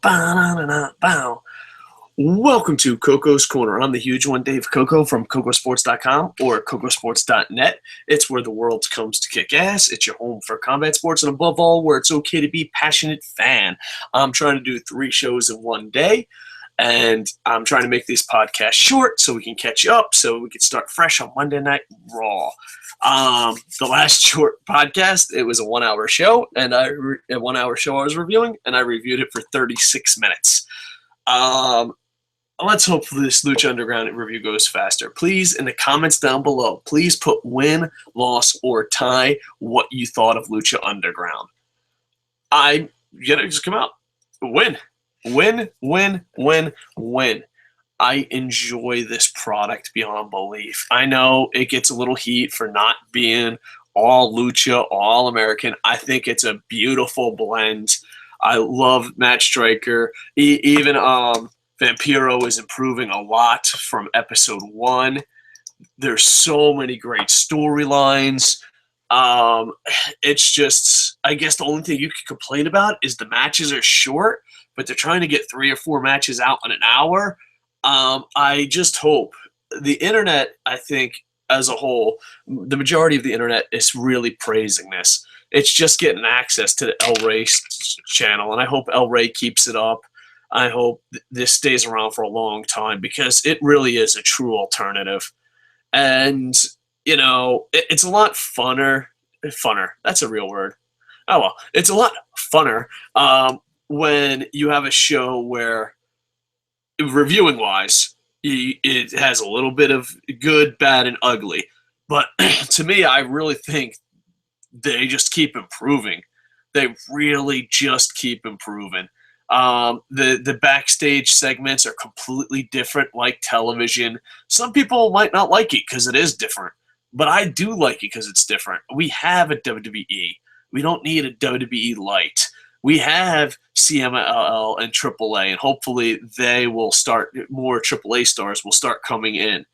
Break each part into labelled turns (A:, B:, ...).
A: Bow. Welcome to Koco's Corner. I'm the huge one, Dave Koco from Kocosports.com or Kocosports.net. It's where the world comes to kick ass. It's your home for combat sports, and above all, where it's okay to be a passionate fan. I'm trying to do 3 shows in one day, and I'm trying to make these podcasts short so we can catch up, so we can start fresh on Monday Night Raw. The last short podcast, it was a 1-hour show, and a 1-hour show I was reviewing, and I reviewed it for 36 minutes. Let's hope this Lucha Underground review goes faster. Please, in the comments down below, please put win, loss, or tie what you thought of Lucha Underground. Just come out. Win. Win. I enjoy this product beyond belief. I know it gets a little heat for not being all Lucha, all American. I think it's a beautiful blend. I love Matt Striker. Even Vampiro is improving a lot from episode 1. There's so many great storylines. It's just, I guess the only thing you can complain about is the matches are short, but they're trying to get 3 or 4 matches out in an hour. I just hope the internet, I think, as a whole, the majority of the internet is really praising this. It's just getting access to the El Rey channel, and I hope El Rey keeps it up. I hope this stays around for a long time because it really is a true alternative. And, you know, it's a lot funner. Funner, that's a real word. Oh, well, it's a lot funner when you have a show where, reviewing-wise, it has a little bit of good, bad, and ugly. But to me, I really think they just keep improving. They really just keep improving. The backstage segments are completely different, like television. Some people might not like it because it is different, but I do like it because it's different. We have a WWE. We don't need a WWE light. We have CMLL and AAA, and hopefully they will start, more AAA stars will start coming in.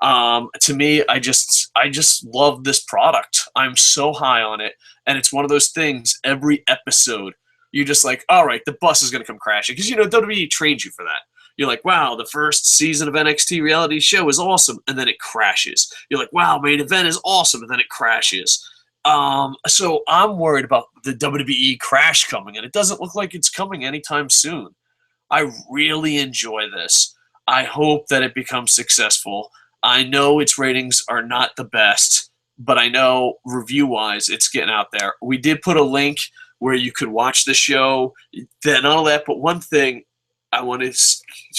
A: To me, I just love this product. I'm so high on it, and it's one of those things, every episode, you're just like, all right, the bus is going to come crashing. Because, you know, WWE trains you for that. You're like, wow, the first season of NXT reality show is awesome, and then it crashes. You're like, wow, main event is awesome, and then it crashes. So I'm worried about the WWE crash coming, and it doesn't look like it's coming anytime soon. I really enjoy this. I hope that it becomes successful. I know its ratings are not the best, but I know review-wise it's getting out there. We did put a link where you could watch the show. Then all that, but one thing I want to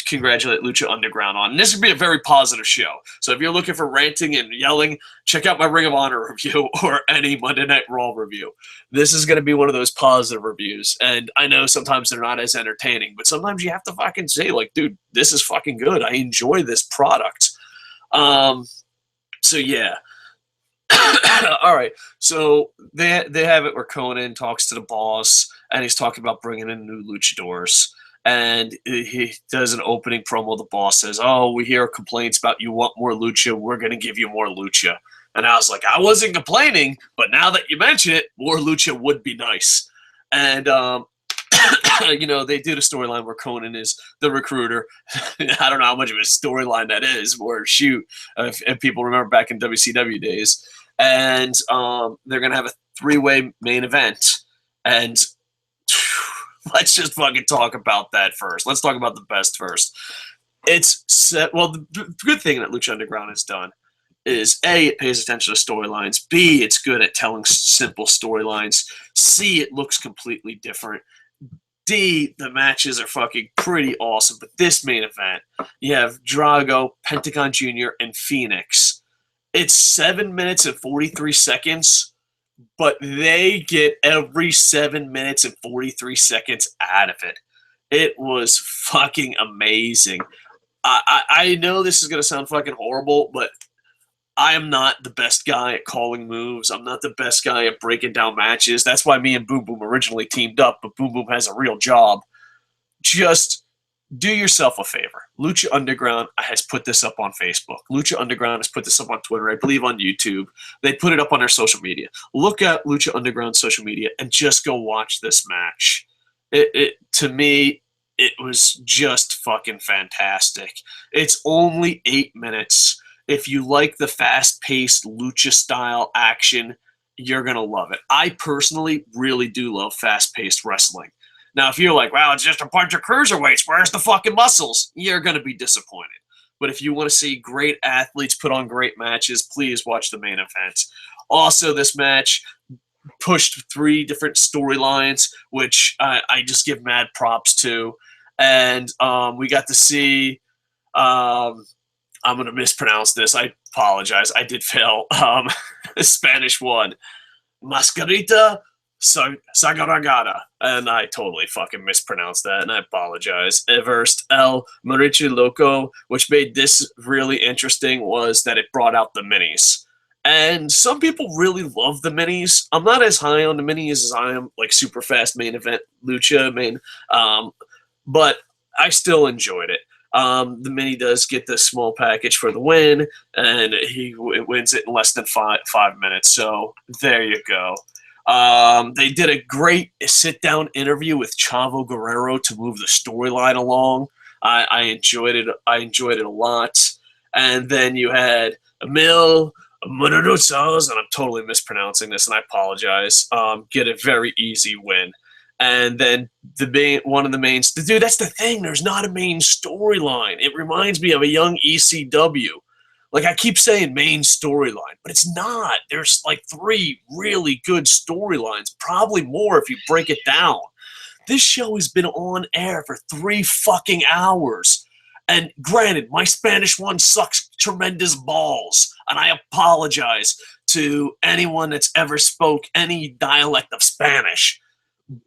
A: congratulate Lucha Underground on, and this would be a very positive show. So if you're looking for ranting and yelling, check out my Ring of Honor review or any Monday Night Raw review. This is going to be one of those positive reviews, and I know sometimes they're not as entertaining, but sometimes you have to fucking say, like, dude, this is fucking good. I enjoy this product. So yeah. All right, so they have it where Conan talks to the boss, and he's talking about bringing in new luchadors. And he does an opening promo. The boss says, oh, we hear complaints about you want more lucha. We're going to give you more lucha. And I was like, I wasn't complaining, but now that you mention it, more lucha would be nice. And, you know, they did a storyline where Conan is the recruiter. I don't know how much of a storyline that is, or shoot, if people remember back in WCW days. And they're going to have a 3-way main event. And let's just fucking talk about that first. Let's talk about the best first. It's set. Well, the good thing that Lucha Underground has done is A, it pays attention to storylines. B, it's good at telling simple storylines. C, it looks completely different. D, the matches are fucking pretty awesome. But this main event, you have Drago, Pentagon Jr., and Phoenix. It's 7 minutes and 43 seconds. But they get every 7 minutes and 43 seconds out of it. It was fucking amazing. I know this is going to sound fucking horrible, but I am not the best guy at calling moves. I'm not the best guy at breaking down matches. That's why me and Boom Boom originally teamed up, but Boom Boom has a real job. Just do yourself a favor. Lucha Underground has put this up on Facebook. Lucha Underground has put this up on Twitter, I believe on YouTube. They put it up on their social media. Look at Lucha Underground's social media and just go watch this match. To me, it was just fucking fantastic. It's only 8 minutes. If you like the fast-paced lucha-style action, you're going to love it. I personally really do love fast-paced wrestling. Now, if you're like, wow, it's just a bunch of cruiserweights, where's the fucking muscles? You're going to be disappointed. But if you want to see great athletes put on great matches, please watch the main event. Also, this match pushed 3 different storylines, which I just give mad props to. And we got to see, I'm going to mispronounce this. I apologize. I did fail. Spanish one. Mascarita Sagaragara. And I totally fucking mispronounced that, and I apologize. Versed El Marichi Loco, which made this really interesting, was that it brought out the minis. And some people really love the minis. I'm not as high on the minis as I am, like, super fast main event lucha main, but I still enjoyed it. The mini does get the small package for the win, and he wins it in less than five minutes. So there you go. They did a great sit-down interview with Chavo Guerrero to move the storyline along. I enjoyed it. I enjoyed it a lot. And then you had Emil Monaruzos, and I'm totally mispronouncing this, and I apologize. Get a very easy win. And then one of the main, dude, that's the thing. There's not a main storyline. It reminds me of a young ECW. Like, I keep saying main storyline, but it's not. There's like 3 really good storylines, probably more if you break it down. This show has been on air for 3 fucking hours. And granted, my Spanish one sucks tremendous balls, and I apologize to anyone that's ever spoke any dialect of Spanish.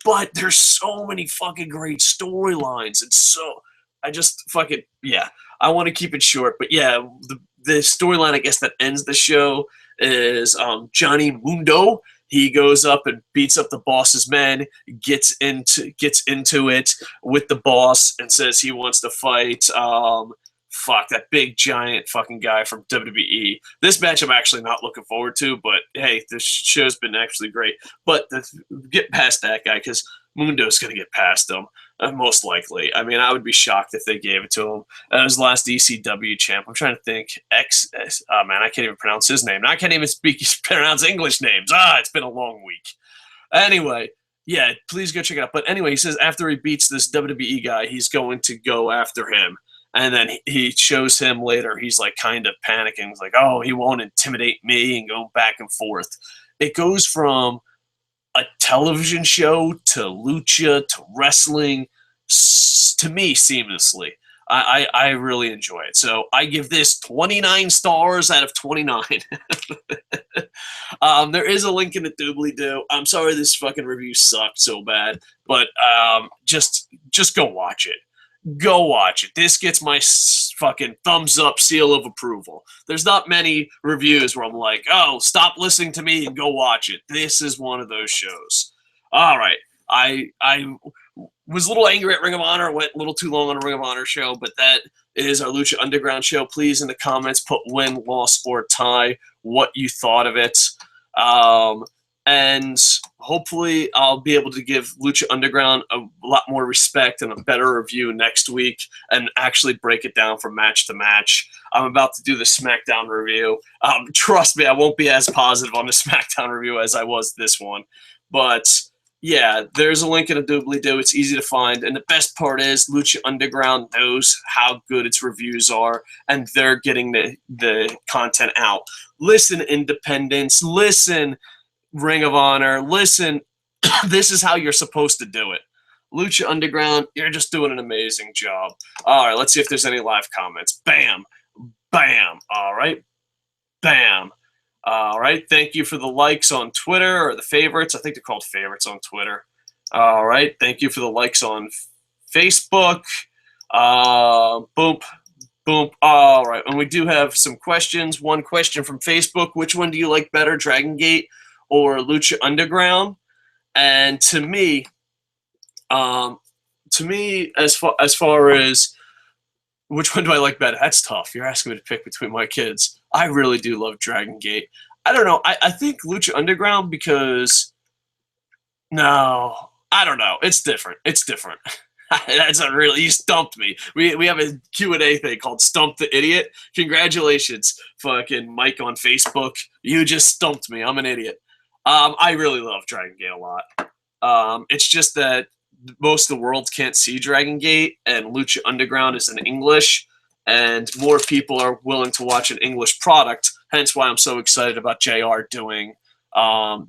A: But there's so many fucking great storylines, and so I just fucking, yeah, I want to keep it short. But yeah, the storyline, I guess, that ends the show is Johnny Mundo. He goes up and beats up the boss's men, gets into it with the boss, and says he wants to fight that big giant fucking guy from WWE. This match I'm actually not looking forward to, but hey, this show's been actually great. But get past that guy, because Mundo's going to get past him, most likely. I mean, I would be shocked if they gave it to him. That was the last ECW champ. I'm trying to think. Man, I can't even pronounce his name. I can't even pronounce English names. It's been a long week. Anyway, yeah, please go check it out. But anyway, he says after he beats this WWE guy, he's going to go after him. And then he shows him later, he's like kind of panicking. He's like, oh, he won't intimidate me, and go back and forth. It goes from a television show to lucha to wrestling, to me, seamlessly. I really enjoy it. So I give this 29 stars out of 29. There is a link in the doobly-doo. I'm sorry this fucking review sucked so bad, but just go watch it. Go watch it. This gets my fucking thumbs up seal of approval. There's not many reviews where I'm like, oh, stop listening to me and go watch it. This is one of those shows. All right. I was a little angry at Ring of Honor. Went a little too long on a Ring of Honor show, but that is our Lucha Underground show. Please, in the comments, put win, loss, or tie, what you thought of it. And hopefully I'll be able to give Lucha Underground a lot more respect and a better review next week and actually break it down from match to match. I'm about to do the SmackDown review. Trust me, I won't be as positive on the SmackDown review as I was this one. But yeah, there's a link in a doobly-doo. It's easy to find. And the best part is Lucha Underground knows how good its reviews are, and they're getting the content out. Listen, independents. Listen, Ring of Honor, listen, this is how you're supposed to do it. Lucha Underground, you're just doing an amazing job. All right, let's see if there's any live comments. Bam. Bam. All right. Bam. All right, thank you for the likes on Twitter, or the favorites. I think they're called favorites on Twitter. All right, thank you for the likes on Facebook. Boom. Boom. All right, and we do have some questions. One question from Facebook. Which one do you like better, Dragon Gate or Lucha Underground? And to me, as far as which one do I like better, that's tough. You're asking me to pick between my kids. I really do love Dragon Gate. I don't know. I think Lucha Underground because, no, I don't know. It's different. It's different. That's a really, you stumped me. We have a Q&A thing called Stump the Idiot. Congratulations, fucking Mike on Facebook. You just stumped me. I'm an idiot. I really love Dragon Gate a lot. It's just that most of the world can't see Dragon Gate, and Lucha Underground is in English, and more people are willing to watch an English product. Hence why I'm so excited about JR doing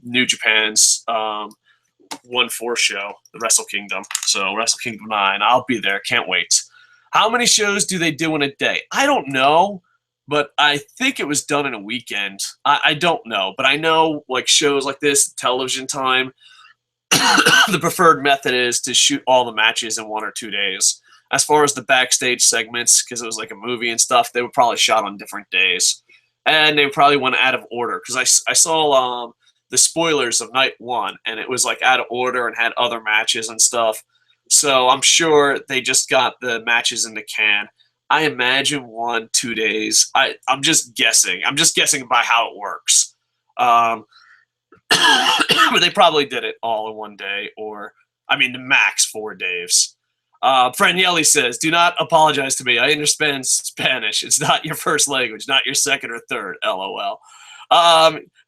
A: New Japan's 1/4 show, the Wrestle Kingdom. So Wrestle Kingdom 9, I'll be there. Can't wait. How many shows do they do in a day? I don't know, but I think it was done in a weekend. I don't know, but I know like shows like this, television time, the preferred method is to shoot all the matches in 1 or 2 days. As far as the backstage segments, because it was like a movie and stuff, they were probably shot on different days. And they probably went out of order, because I saw the spoilers of night one, and it was like out of order and had other matches and stuff. So I'm sure they just got the matches in the can. I imagine 1, 2 days. I'm just guessing. I'm just guessing by how it works. But they probably did it all in one day, or, I mean, the max 4 days. Franielli says, do not apologize to me. I understand Spanish. It's not your first language, not your second or third, LOL.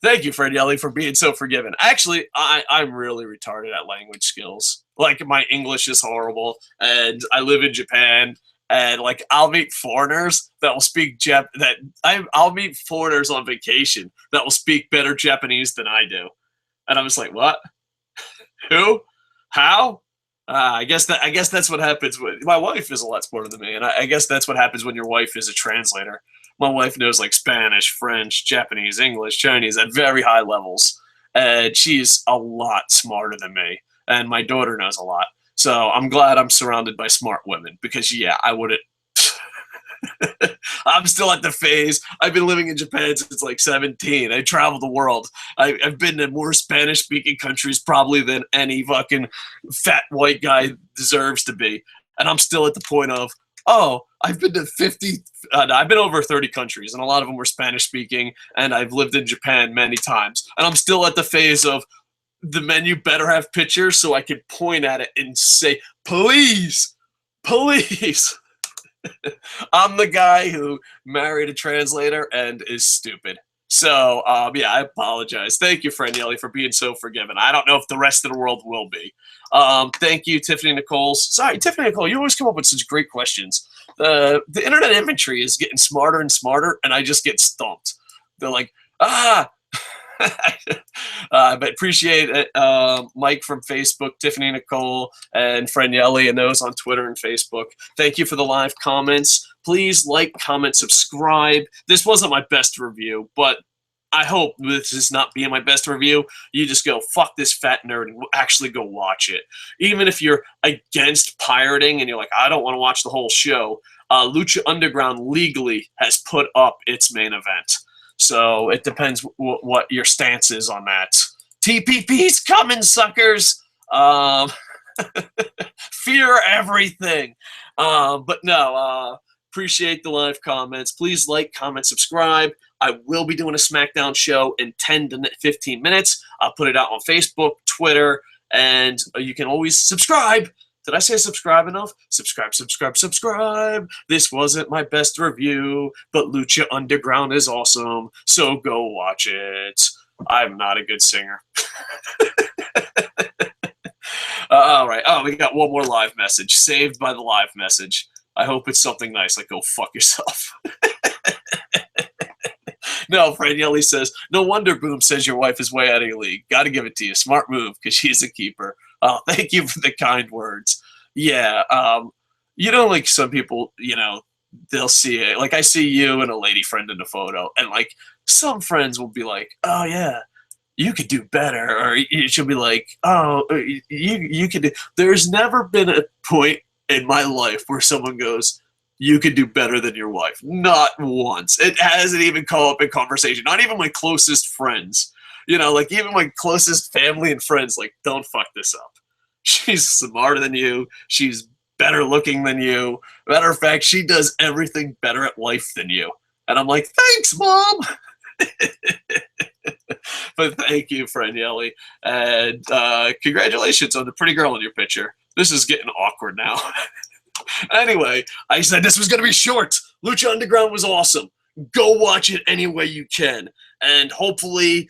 A: Thank you, Franielli, for being so forgiving. Actually, I'm really retarded at language skills. Like, my English is horrible, and I live in Japan, and like I'll meet foreigners that will speak I'll meet foreigners on vacation that will speak better Japanese than I do, and I'm just like, what? Who? How? I guess that's what happens. My wife is a lot smarter than me, and I guess that's what happens when your wife is a translator. My wife knows like Spanish, French, Japanese, English, Chinese at very high levels, and she's a lot smarter than me. And my daughter knows a lot. So I'm glad I'm surrounded by smart women, because yeah, I wouldn't. I'm still at the phase. I've been living in Japan since like 17. I traveled the world. I've been to more Spanish-speaking countries probably than any fucking fat white guy deserves to be. And I'm still at the point of, oh, I've been to 50, I've been over 30 countries, and a lot of them were Spanish-speaking, and I've lived in Japan many times. And I'm still at the phase of, the menu better have pictures so I can point at it and say, please, please. I'm the guy who married a translator and is stupid. So, yeah, I apologize. Thank you, Franielli, for being so forgiving. I don't know if the rest of the world will be. Thank you, Tiffany Nichols. Sorry, Tiffany Nicole, you always come up with such great questions. The internet inventory is getting smarter and smarter, and I just get stumped. They're like, but appreciate it, Mike from Facebook, Tiffany Nicole, and Franielli, and those on Twitter and Facebook. Thank you for the live comments. Please like, comment, subscribe. This wasn't my best review, but I hope this is not being my best review. You just go, fuck this fat nerd, and actually go watch it. Even if you're against pirating and you're like, I don't want to watch the whole show, Lucha Underground legally has put up its main event. So it depends what your stance is on that. TPP's coming, suckers. Fear everything. But no, appreciate the live comments. Please like, comment, subscribe. I will be doing a SmackDown show in 10 to 15 minutes. I'll put it out on Facebook, Twitter, and you can always subscribe. Did I say subscribe enough? Subscribe, subscribe, subscribe. This wasn't my best review, but Lucha Underground is awesome, so go watch it. I'm not a good singer. All right. Oh, we got one more live message. Saved by the live message. I hope it's something nice, like go fuck yourself. No, Franielli says, no wonder Boom says your wife is way out of your league. Got to give it to you. Smart move, because she's a keeper. Oh, thank you for the kind words. Yeah, like some people, they'll see it. Like I see you and a lady friend in the photo, and like some friends will be like, oh yeah, you could do better. Or she'll be like, oh, you could do. There's never been a point in my life where someone goes, you could do better than your wife. Not once. It hasn't even come up in conversation. Not even my closest friends. Like even my closest family and friends, like, don't fuck this up. She's smarter than you. She's better looking than you. Matter of fact, she does everything better at life than you. And I'm like, thanks, Mom. But thank you, Franielli, and congratulations on the pretty girl in your picture. This is getting awkward now. Anyway, I said this was going to be short. Lucha Underground was awesome. Go watch it any way you can. And hopefully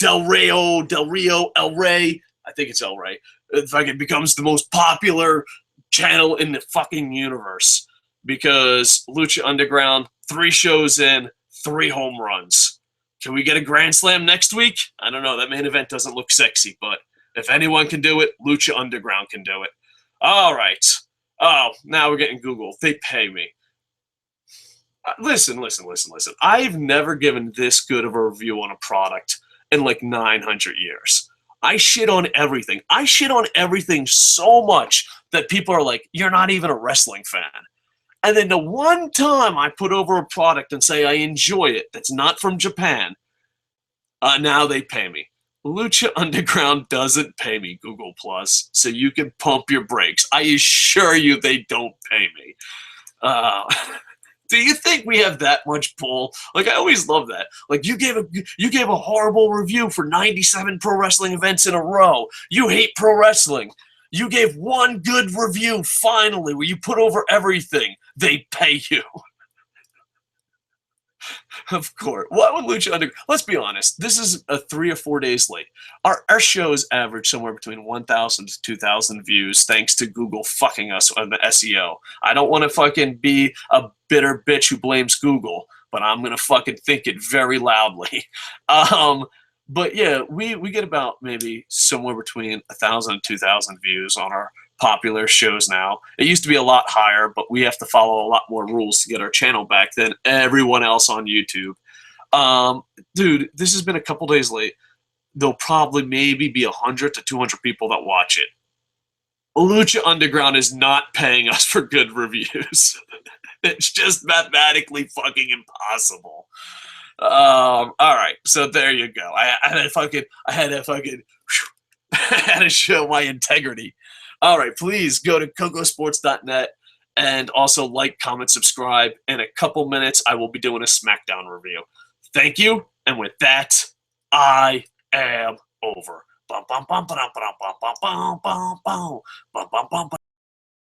A: El Rey, I think it's El Rey, fucking becomes the most popular channel in the fucking universe. Because Lucha Underground, 3 shows in, 3 home runs. Can we get a Grand Slam next week? I don't know. That main event doesn't look sexy, but if anyone can do it, Lucha Underground can do it. All right. Oh, now we're getting Google. They pay me. Listen. I've never given this good of a review on a product in like 900 years. I shit on everything. I shit on everything so much that people are like, you're not even a wrestling fan. And then the one time I put over a product and say I enjoy it that's not from Japan, now they pay me. Lucha Underground doesn't pay me, Google Plus, so you can pump your brakes. I assure you they don't pay me. Do you think we have that much pull? Like, I always love that. Like, you gave a horrible review for 97 pro wrestling events in a row. You hate pro wrestling. You gave one good review, finally, where you put over everything. They pay you. Of course. What would Lucha Underground... Let's be honest. This is 3 or 4 days late. Our shows average somewhere between 1,000 to 2,000 views thanks to Google fucking us on the SEO. I don't want to fucking be a bitter bitch who blames Google, but I'm going to fucking think it very loudly. But yeah, we get about maybe somewhere between 1,000 and 2,000 views on our popular shows now. It used to be a lot higher, but we have to follow a lot more rules to get our channel back than everyone else on YouTube. Dude, this has been a couple days late. There'll probably maybe be 100 to 200 people that watch it. Lucha Underground is not paying us for good reviews. It's just mathematically fucking impossible. All right, so there you go. I had to show my integrity. All right, please go to Kocosports.net and also like, comment, subscribe. In a couple minutes, I will be doing a SmackDown review. Thank you, and with that, I am over. Bum, bum, bum, ba-dum, ba-dum, bum, bum, bum, bum, bum, bum, bum, bum, bum.